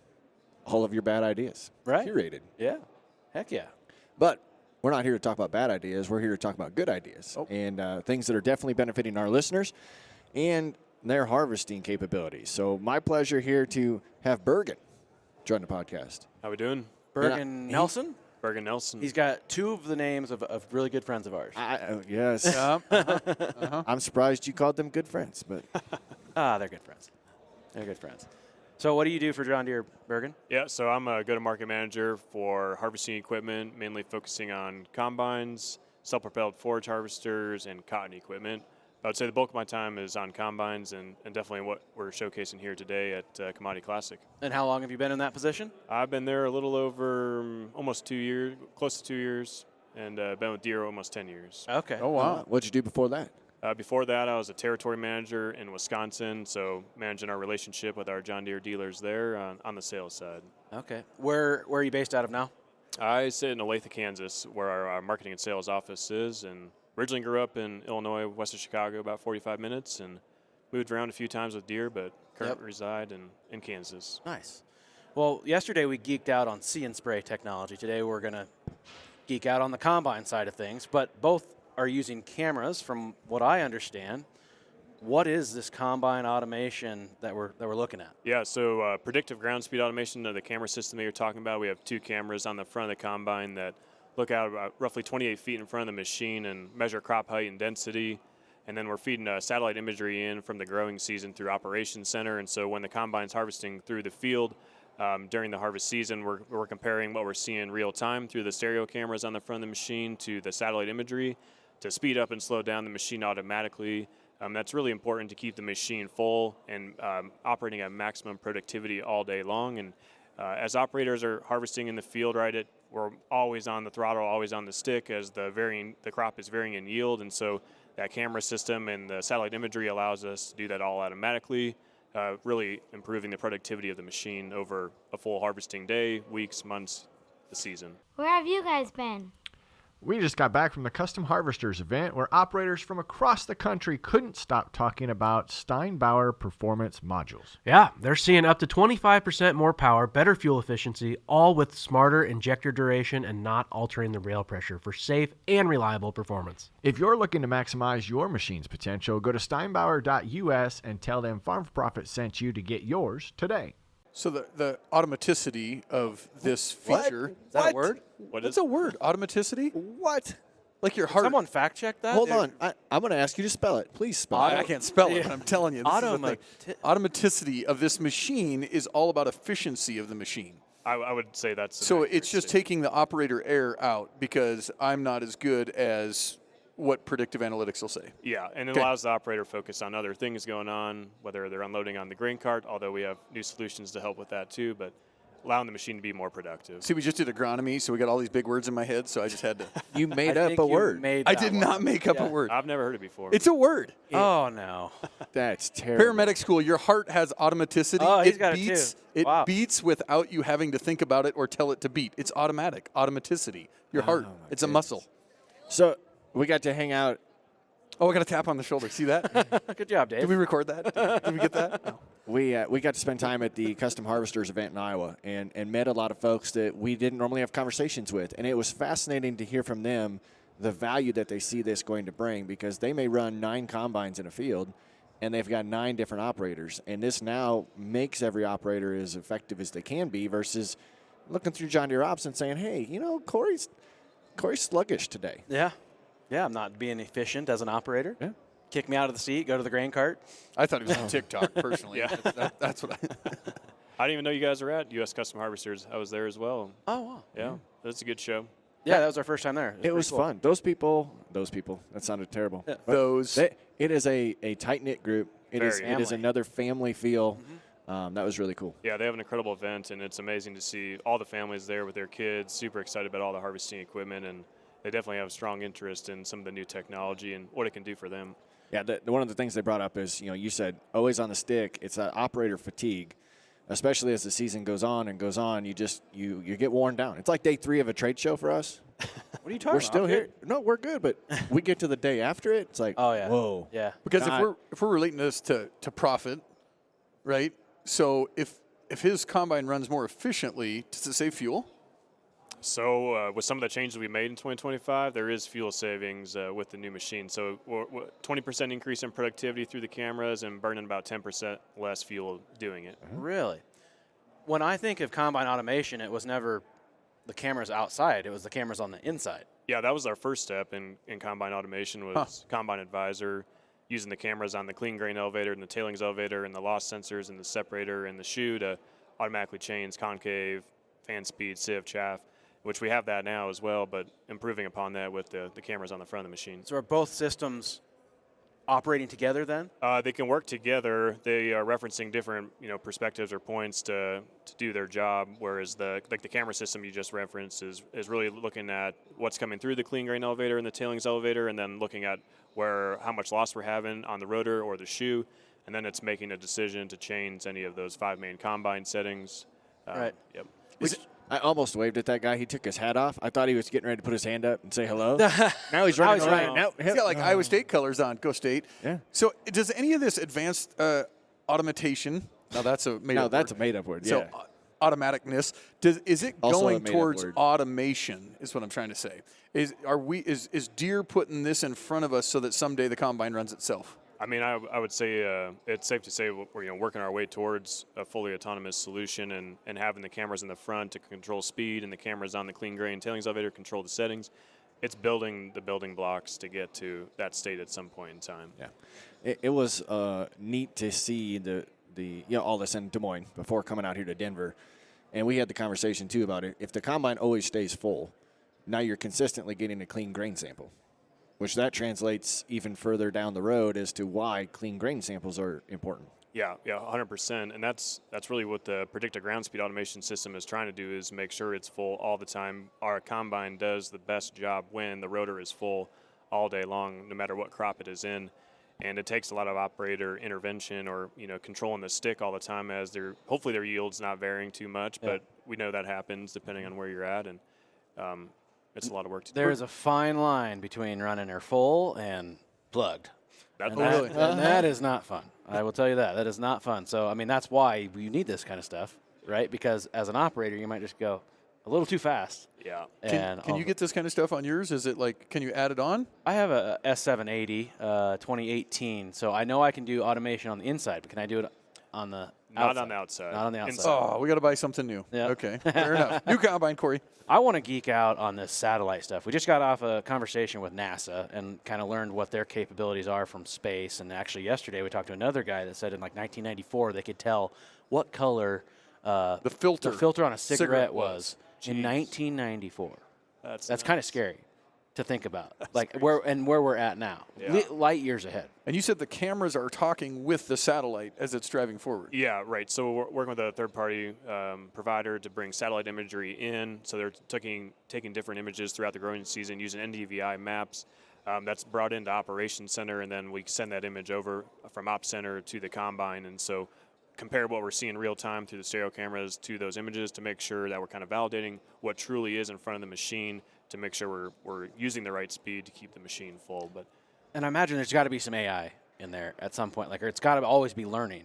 all of your bad ideas Right. curated. Yeah. Heck yeah. But we're not here to talk about bad ideas. We're here to talk about good ideas and things that are definitely benefiting our listeners and their harvesting capabilities. So my pleasure here to have Bergen join the podcast. How we doing? Bergen Nelson? Bergen Nelson. He's got two of the names of really good friends of ours. Yes. I'm surprised you called them good friends, but They're good friends. They're good friends. So what do you do for John Deere, Bergen? Yeah, so I'm a go-to-market manager for harvesting equipment, mainly focusing on combines, self-propelled forage harvesters, and cotton equipment. I would say the bulk of my time is on combines and definitely what we're showcasing here today at Commodity Classic. And how long have you been in that position? I've been there a little over almost 2 years, close to 2 years, and been with Deere almost 10 years. Okay. Oh, wow. what'd you do before that? Before that, I was a territory manager in Wisconsin, so managing our relationship with our John Deere dealers there on the sales side. Okay. Where are you based out of now? I sit in Olathe, Kansas, where our marketing and sales office is, and originally grew up in Illinois, west of Chicago, about 45 minutes, and moved around a few times with Deere, but currently reside in Kansas. Nice. Well, yesterday we geeked out on See and Spray technology. Today we're going to geek out on the combine side of things, but both are using cameras from what I understand. What is this combine automation that we're looking at? Yeah, so predictive ground speed automation of the camera system that you're talking about, we have 2 cameras on the front of the combine that look out about roughly 28 feet in front of the machine and measure crop height and density. And then we're feeding satellite imagery in from the growing season through Operations Center. And so when the combine's harvesting through the field during the harvest season, we're comparing what we're seeing real time through the stereo cameras on the front of the machine to the satellite imagery to speed up and slow down the machine automatically. That's really important to keep the machine full and operating at maximum productivity all day long. And as operators are harvesting in the field, right, we're always on the throttle, always on the stick as the crop is varying in yield. And so that camera system and the satellite imagery allows us to do that all automatically, really improving the productivity of the machine over a full harvesting day, weeks, months, the season. Where have you guys been? We just got back from the Custom Harvesters event where operators from across the country couldn't stop talking about Steinbauer performance modules. Yeah, they're seeing up to 25% more power, better fuel efficiency, all with smarter injector duration and not altering the rail pressure for safe and reliable performance. If you're looking to maximize your machine's potential, go to steinbauer.us and tell them Farm for Profit sent you to get yours today. So the automaticity of this feature. Is that a word? What's a word? Automaticity? What? Like your heart. Someone fact check that? Hold on. I'm going to ask you to spell it. Please spell it. I can't spell it, but I'm telling you. This is the thing. Automaticity of this machine is all about efficiency of the machine. I would say that's So it's just taking the operator error out because I'm not as good as what predictive analytics will say. Yeah, and it allows the operator to focus on other things going on, whether they're unloading on the grain cart, although we have new solutions to help with that too, but allowing the machine to be more productive. See, we just did agronomy, so we got all these big words in my head, so I just had to. You made up a word. I did not make up a word. I've never heard it before. It's a word. Oh, no. That's terrible. Paramedic school, your heart has automaticity. Oh, he's got it too. It Wow. beats without you having to think about it or tell it to beat. It's automatic. Automaticity. Your heart. It's a muscle. So we got to hang out. Oh, I got a tap on the shoulder. See that? Good job, Dave. Did we record that? Did we get that? No. We got to spend time at the Custom Harvesters event in Iowa and met a lot of folks that we didn't normally have conversations with. And it was fascinating to hear from them the value that they see this going to bring, because they may run 9 combines in a field and they've got 9 different operators. And this now makes every operator as effective as they can be versus looking through John Deere Ops and saying, hey, you know, Corey's sluggish today. Yeah. Yeah, I'm not being efficient as an operator. Yeah. Kick me out of the seat, go to the grain cart. I thought it was on TikTok, personally. Yeah. That's what I didn't even know you guys were at U.S. Custom Harvesters. I was there as well. Oh, wow. Yeah, that's a good show. Yeah, that was our first time there. It was fun. Those people, that sounded terrible. Yeah. But it is a tight-knit group. It is Family. another family feel. That was really cool. Yeah, they have an incredible event, and it's amazing to see all the families there with their kids, super excited about all the harvesting equipment, and they definitely have a strong interest in some of the new technology and what it can do for them. Yeah, one of the things they brought up is, you know, you said always on the stick. It's operator fatigue, especially as the season goes on and goes on. You get worn down. It's like day 3 of a trade show for us. What are you talking about? We're still here. No, we're good, but we get to the day after it. It's like, Oh, yeah. whoa. Yeah. Because if we're relating this to profit, right? So if his combine runs more efficiently, does it save fuel? So with some of the changes we made in 2025, there is fuel savings with the new machine. So 20% increase in productivity through the cameras and burning about 10% less fuel doing it. Really? When I think of combine automation, it was never the cameras outside. It was the cameras on the inside. Yeah, that was our first step in combine automation was Combine Advisor, using the cameras on the clean grain elevator and the tailings elevator and the loss sensors and the separator and the shoe to automatically change concave, fan speed, sieve, chaff, which we have that now as well, but improving upon that with the cameras on the front of the machine. So are both systems operating together then? They can work together. They are referencing different, perspectives or points to do their job. Whereas the camera system you just referenced is really looking at what's coming through the clean grain elevator and the tailings elevator, and then looking at how much loss we're having on the rotor or the shoe, and then it's making a decision to change any of those 5 main combine settings. Right. Yep. I almost waved at that guy. He took his hat off. I thought he was getting ready to put his hand up and say hello. Now he's running around. Now, He's got like Iowa State colors on. Go State. Yeah. So does any of this advanced automation? Now that's a made-up word. That's a made-up word. Yeah. So automaticness. Is it Also going a made-up towards word. automation? Is what I'm trying to say. Is Deere putting this in front of us so that someday the combine runs itself? I mean, I would say it's safe to say we're working our way towards a fully autonomous solution, and having the cameras in the front to control speed, and the cameras on the clean grain tailings elevator control the settings. It's building the building blocks to get to that state at some point in time. Yeah, it was neat to see all this in Des Moines before coming out here to Denver, and we had the conversation too about it. If the combine always stays full, now you're consistently getting a clean grain sample, which that translates even further down the road as to why clean grain samples are important. Yeah, 100%, and that's really what the predictive ground speed automation system is trying to do, is make sure it's full all the time. Our combine does the best job when the rotor is full all day long, no matter what crop it is in, and it takes a lot of operator intervention or controlling the stick all the time as hopefully their yield's not varying too much, but we know that happens depending on where you're at, and it's a lot of work to do. There is a fine line between running her full and plugged. And really? that is not fun. I will tell you that. That is not fun. So, I mean, that's why you need this kind of stuff, right? Because as an operator, you might just go a little too fast. Yeah. Can you get this kind of stuff on yours? Is it like, can you add it on? I have a S780 2018, so I know I can do automation on the inside, but can I do it on the Not outside? on the outside. Not on the outside. Inside. Oh, we got to buy something new. Yeah. Okay, fair enough. New combine, Corey. I want to geek out on this satellite stuff. We just got off a conversation with NASA and kind of learned what their capabilities are from space. And actually yesterday we talked to another guy that said in like 1994 they could tell what color The filter on a cigarette was in Jeez. 1994. That's kind of scary to think about, like where we're at now, Yeah. light years ahead. And you said the cameras are talking with the satellite as it's driving forward. Yeah, right. So we're working with a third-party provider to bring satellite imagery in. So they're taking different images throughout the growing season using NDVI maps. That's brought into Operations Center, and then we send that image over from Op Center to the combine. And so compare what we're seeing real time through the stereo cameras to those images to make sure that we're kind of validating what truly is in front of the machine to make sure we're using the right speed to keep the machine full. And I imagine there's got to be some AI in there at some point, or it's got to always be learning.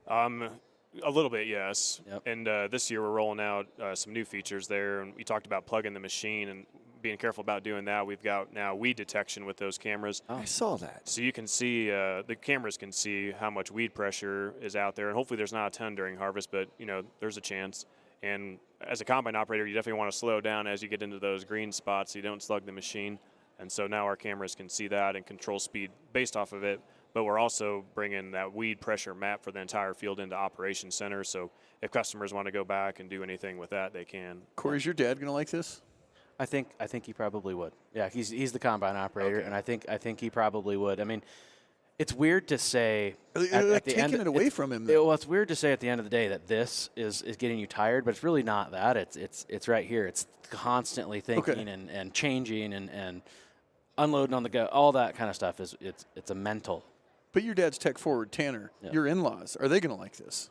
A little bit, yes. Yep. And this year we're rolling out some new features there. And we talked about plugging the machine and being careful about doing that. We've got now weed detection with those cameras. I saw that. So you can see, the cameras can see how much weed pressure is out there. And hopefully there's not a ton during harvest, but, there's a chance. And as a combine operator, you definitely want to slow down as you get into those green spots so you don't slug the machine. And so now our cameras can see that and control speed based off of it. But we're also bringing that weed pressure map for the entire field into Operations Center. So if customers want to go back and do anything with that, they can. Corey, is your dad going to like this? I think he probably would. Yeah, he's the combine operator, Okay. and I think he probably would. I mean, it's weird to say They're taking it away from him. Though. Well, it's weird to say at the end of the day that this is getting you tired, but it's really not that. It's right here. It's constantly thinking and changing and unloading on the go. All that kind of stuff it's a mental. But your dad's tech forward, Tanner. Yeah. Your in-laws, are they going to like this?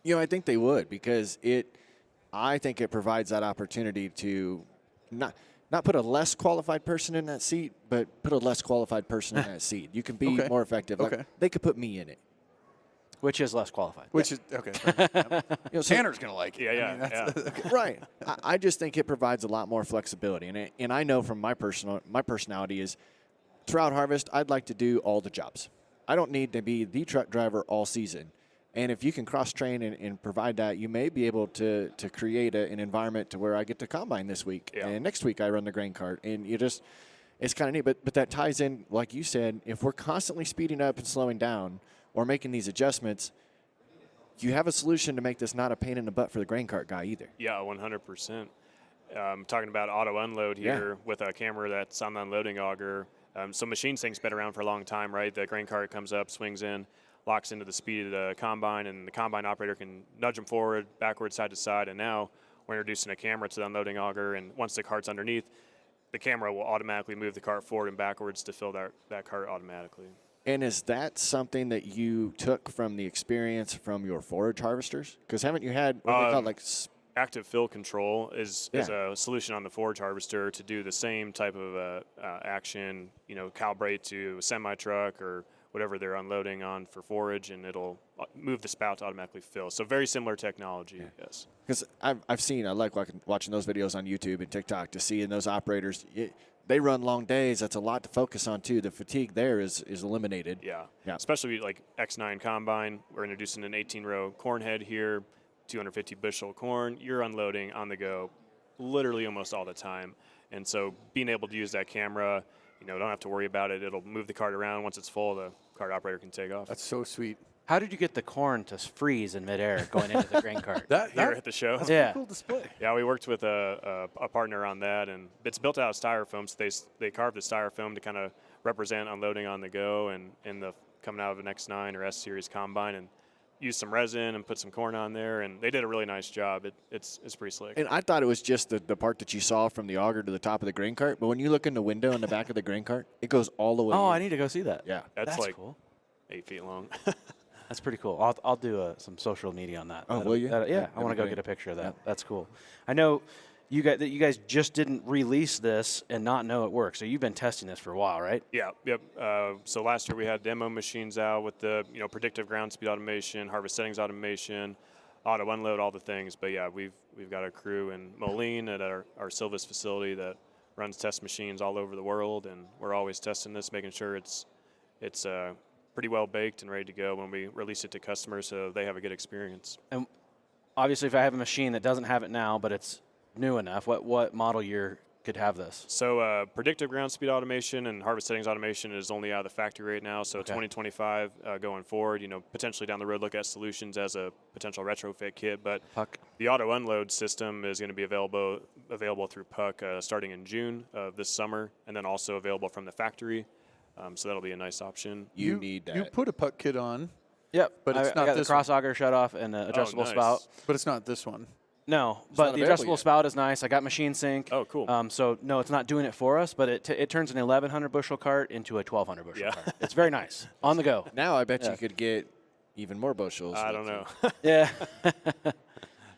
I think they would, because I think it provides that opportunity to not put a less qualified person in that seat, but put a less qualified person in that seat. You can be more effective. Like, they could put me in it. Which is less qualified. Which is okay. Tanner's going to like it. Yeah. Right. I just think it provides a lot more flexibility, and I know from my personality is throughout harvest, I'd like to do all the jobs. I don't need to be the truck driver all season. And if you can cross-train and provide that, you may be able to create an environment to where I get to combine this week. Yeah. And next week I run the grain cart. And it's kind of neat. But that ties in, like you said, if we're constantly speeding up and slowing down or making these adjustments, you have a solution to make this not a pain in the butt for the grain cart guy either. Yeah, 100%. Talking about auto unload here with a camera that's on the unloading auger. So machine sync's been around for a long time, right? The grain cart comes up, swings in, locks into the speed of the combine, and the combine operator can nudge them forward, backward, side to side. And now we're introducing a camera to the unloading auger, and once the cart's underneath, the camera will automatically move the cart forward and backwards to fill that cart automatically. And is that something that you took from the experience from your forage harvesters? Because haven't you had what we call active fill control is a solution on the forage harvester to do the same type of action, calibrate to a semi truck or whatever they're unloading on for forage, and it'll move the spout to automatically fill. So very similar technology, yes. Because I've seen, I like watching those videos on YouTube and TikTok to see in those operators, they run long days. That's a lot to focus on, too. The fatigue there is eliminated. Yeah, especially like X9 combine. We're introducing an 18-row corn head here, 250 bushel corn. You're unloading on the go literally almost all the time. And so being able to use that camera, don't have to worry about it. It'll move the cart around. Once it's full, the cart operator can take off. That's so sweet. How did you get the corn to freeze in midair going into the grain cart? Here at the show. That's Yeah. a cool display. Yeah, we worked with a partner on that, and it's built out of styrofoam. So they carved the styrofoam to kind of represent unloading on the go and coming out of an X9 or S series combine, and use some resin and put some corn on there, and they did a really nice job. It's pretty slick. And I thought it was just the part that you saw from the auger to the top of the grain cart, but when you look in the window in the back of the grain cart, it goes all the way Oh, in. I need to go see that. Yeah. That's like cool. 8 feet long. That's pretty cool. I'll do some social media on that. Oh, will you? Yeah, I That'd want to be go great. get a picture of that. Yeah. That's cool. I know you guys just didn't release this and not know it works. So you've been testing this for a while, right? Yeah, yep. So last year we had demo machines out with the predictive ground speed automation, harvest settings automation, auto unload, all the things. But yeah, we've got a crew in Moline at our Silvis facility that runs test machines all over the world, and we're always testing this, making sure it's pretty well baked and ready to go when we release it to customers, so they have a good experience. And obviously, if I have a machine that doesn't have it now, but it's new enough, what model year could have this? So predictive ground speed automation and harvest settings automation is only out of the factory right now. So 2025 going forward, potentially down the road look at solutions as a potential retrofit kit. But Puck. the auto unload system is going to be available through Puck starting in June of this summer, and then also available from the factory. So that'll be a nice option. You need that. You put a puck kit on, Yep, But it's I not got the this cross auger shut off and the adjustable nice. spout. but it's not this one. No, not but the available adjustable yet. spout is nice. I got machine sync. Oh, cool. So no, it's not doing it for us, but it turns an 1,100 bushel cart into a 1,200 bushel cart. It's very nice on the go. Now I bet you could get even more bushels. I don't know. Yeah,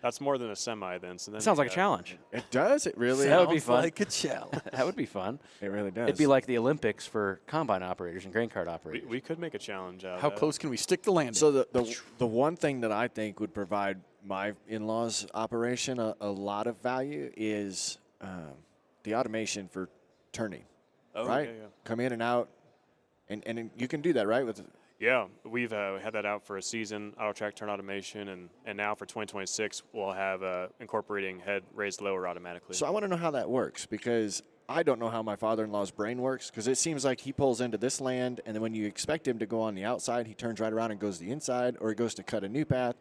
That's more than a semi then. So then sounds you like a got- challenge. It does. It really. That would be Sounds fun. like a challenge. That would be fun. It really does. It'd be like the Olympics for combine operators and grain cart operators. We could make a challenge out of How that. close can we stick the landing? So the one thing that I think would provide my in-laws operation a lot of value is the automation for turning. Oh, right? yeah. Come in and out, and you can do that, right? With Yeah, we've had that out for a season, auto track turn automation, and now for 2026 we'll have incorporating head raised lower automatically. So I want to know how that works, because I don't know how my father-in-law's brain works, because it seems like he pulls into this land, and then when you expect him to go on the outside, he turns right around and goes to the inside, or he goes to cut a new path,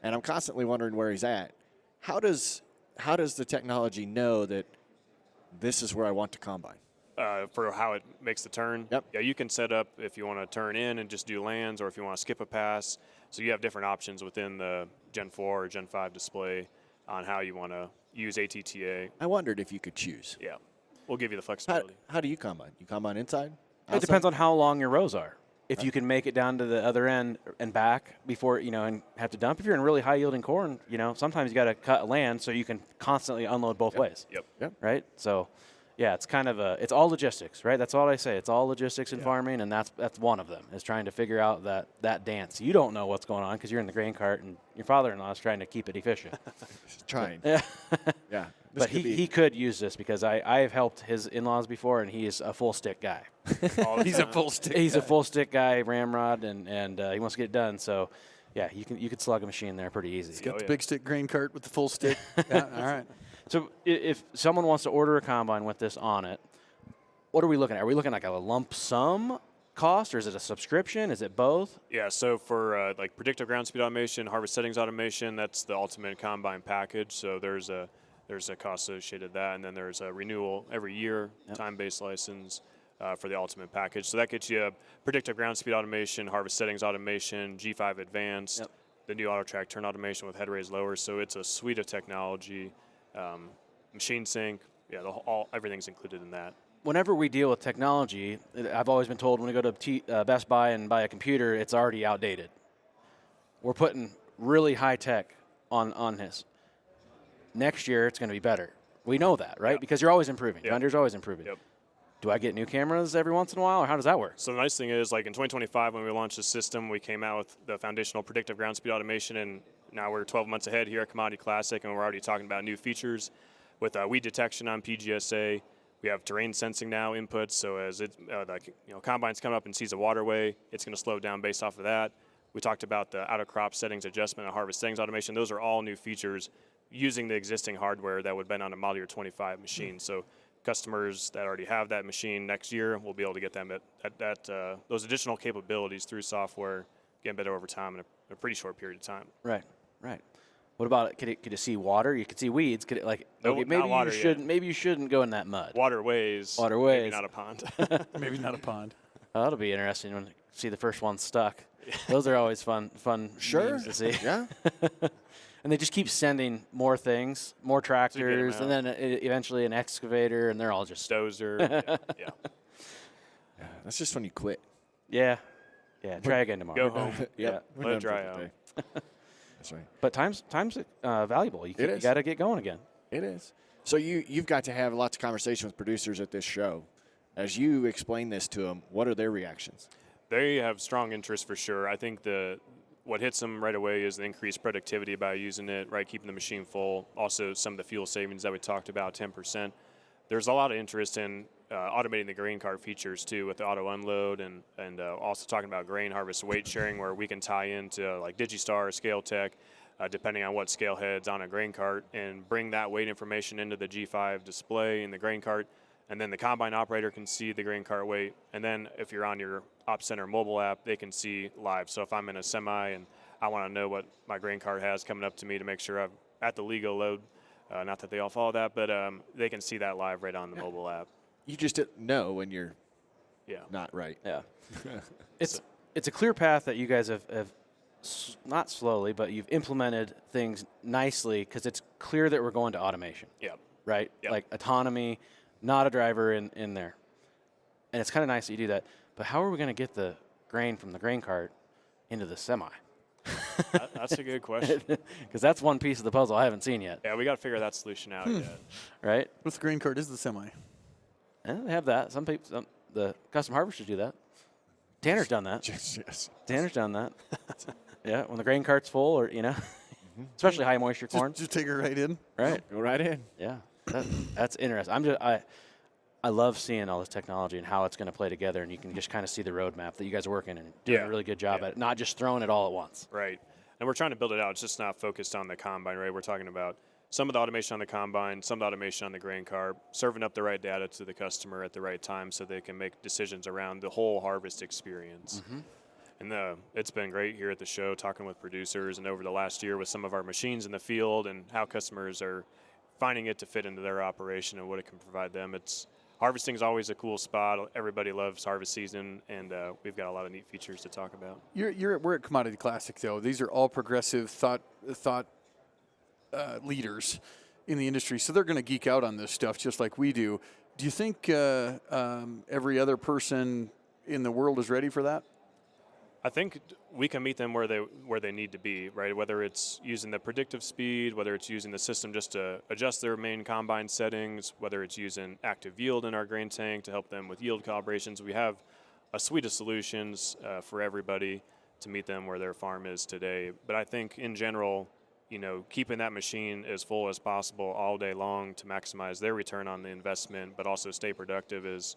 and I'm constantly wondering where he's at. How does the technology know that this is where I want to combine? For how it makes the turn. Yep. Yeah, you can set up if you want to turn in and just do lands, or if you want to skip a pass. So you have different options within the Gen 4 or Gen 5 display on how you want to use ATTA. I wondered if you could choose. Yeah, we'll give you the flexibility. How do you combine? You combine inside? It depends on how long your rows are. If you can make it down to the other end and back before, and have to dump. If you're in really high yielding corn, sometimes you got to cut land so you can constantly unload both ways. Yep. Right? So, yeah, it's kind of it's all logistics, right? That's all I say. It's all logistics in farming, and that's one of them, is trying to figure out that dance. You don't know what's going on because you're in the grain cart, and your father-in-law is trying to keep it efficient. Trying. Yeah. Yeah. But he could use this, because I have helped his in-laws before, and he is a full stick guy. He's a full stick. He's a full stick guy, ramrod, and he wants to get it done. So, yeah, you could slug a machine there pretty easy. Got the big stick grain cart with the full stick. Yeah, all right. So if someone wants to order a combine with this on it, what are we looking at? Are we looking like a lump sum cost, or is it a subscription? Is it both? Yeah, so for like predictive ground speed automation, harvest settings automation, that's the ultimate combine package. So there's a cost associated with that, and then there's a renewal every year, time-based license for the ultimate package. So that gets you predictive ground speed automation, harvest settings automation, G5 advanced, the new auto track turn automation with head raised lower. So it's a suite of technology, machine sync. Yeah, everything's included in that. Whenever we deal with technology, I've always been told when we go to Best Buy and buy a computer, it's already outdated. We're putting really high tech on this. Next year, it's going to be better. We know that, right? Yeah. Because you're always improving. Yep. John Deere's always improving. Yep. Do I get new cameras every once in a while, or how does that work? So the nice thing is, like in 2025, when we launched the system, we came out with the foundational predictive ground speed automation, and now we're 12 months ahead here at Commodity Classic, and we're already talking about new features with weed detection on PGSA. We have terrain sensing now inputs, so as it, combine's coming up and sees a waterway, it's going to slow down based off of that. We talked about the out-of-crop settings adjustment and harvest settings automation. Those are all new features using the existing hardware that would have been on a model year 25 machine. So customers that already have that machine next year will be able to get them at those additional capabilities through software, getting better over time in a pretty short period of time. Right. What about it? Could it see water? You could see weeds. Could it No, okay, not water yet. Maybe you shouldn't go in that mud. Waterways. Waterways. Maybe not a pond. Maybe not a pond. Oh, that'll be interesting when you see the first one stuck. Those are always fun memes to see. Yeah. And they just keep sending more things, more tractors, and then eventually an excavator, and they're all just Dozer. Yeah. That's just when you quit. Yeah. Try again tomorrow. Go home. Yeah. Let it dry out. That's right. But time's valuable. You got to get going again. It is. So you've got to have lots of conversation with producers at this show. As you explain this to them, what are their reactions? They have strong interest for sure. I think what hits them right away is the increased productivity by using it, right, keeping the machine full. Also, some of the fuel savings that we talked about, 10%. There's a lot of interest in automating the grain cart features too, with the auto unload, and also talking about grain harvest weight sharing, where we can tie into like Digistar, ScaleTech, depending on what scale heads on a grain cart, and bring that weight information into the G5 display in the grain cart. And then the combine operator can see the grain cart weight. And then if you're on your Ops Center mobile app, they can see live. So if I'm in a semi and I want to know what my grain cart has coming up to me to make sure I'm at the legal load, not that they all follow that, but they can see that live right on the mobile app. You just know when you're not right. Yeah. It's a clear path that you guys have not slowly, but you've implemented things nicely, because it's clear that we're going to automation. Yeah. Right? Yep. Like autonomy, not a driver in there. And it's kind of nice that you do that. But how are we going to get the grain from the grain cart into the semi? That's a good question. Because that's one piece of the puzzle I haven't seen yet. Yeah, we got to figure that solution out yet. Right? What if the grain cart is the semi? Yeah, they have that. Some people, the custom harvesters do that. Tanner's done that. Yes. Tanner's done that. Yeah, when the grain cart's full, or especially high moisture corn. Just take it right in. Right. Go right in. Yeah. That's interesting. I love seeing all this technology and how it's going to play together, and you can just kind of see the roadmap that you guys are working and doing a really good job at it, not just throwing it all at once. Right. And we're trying to build it out. It's just not focused on the combine, right? We're talking about some of the automation on the combine, some of the automation on the grain cart, serving up the right data to the customer at the right time so they can make decisions around the whole harvest experience. And it's been great here at the show, talking with producers, and over the last year with some of our machines in the field and how customers are finding it to fit into their operation and what it can provide them. Harvesting is always a cool spot. Everybody loves harvest season, and we've got a lot of neat features to talk about. We're at Commodity Classic, though. These are all progressive thought leaders in the industry, so they're going to geek out on this stuff just like we do. Do you think every other person in the world is ready for that? I think we can meet them where they need to be, right? Whether it's using the predictive speed, whether it's using the system just to adjust their main combine settings, whether it's using active yield in our grain tank to help them with yield calibrations. We have a suite of solutions for everybody to meet them where their farm is today. But I think in general, keeping that machine as full as possible all day long to maximize their return on the investment, but also stay productive is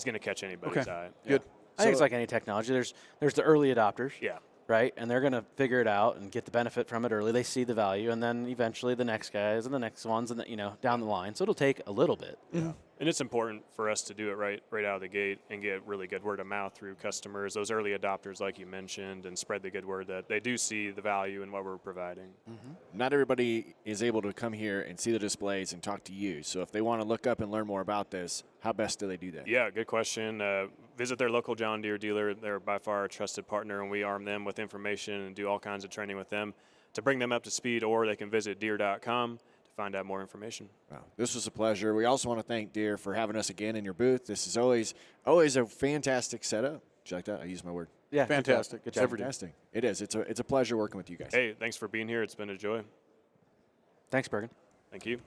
going to catch anybody's eye. Good. I think it's like any technology. There's the early adopters. Yeah. Right? And they're going to figure it out and get the benefit from it early. They see the value, and then eventually the next guys and the next ones, and down the line. So it'll take a little bit. Yeah. And it's important for us to do it right out of the gate and get really good word of mouth through customers, those early adopters like you mentioned, and spread the good word that they do see the value in what we're providing. Not everybody is able to come here and see the displays and talk to you. So if they want to look up and learn more about this, how best do they do that? Yeah, good question. Visit their local John Deere dealer. They're by far our trusted partner, and we arm them with information and do all kinds of training with them to bring them up to speed, or they can visit Deere.com to find out more information. Wow, this was a pleasure. We also want to thank Deere for having us again in your booth. This is always a fantastic setup. Did you like that? I used my word. Yeah, fantastic. Good job. Fantastic. It is. It's a pleasure working with you guys. Hey, thanks for being here. It's been a joy. Thanks, Bergen. Thank you.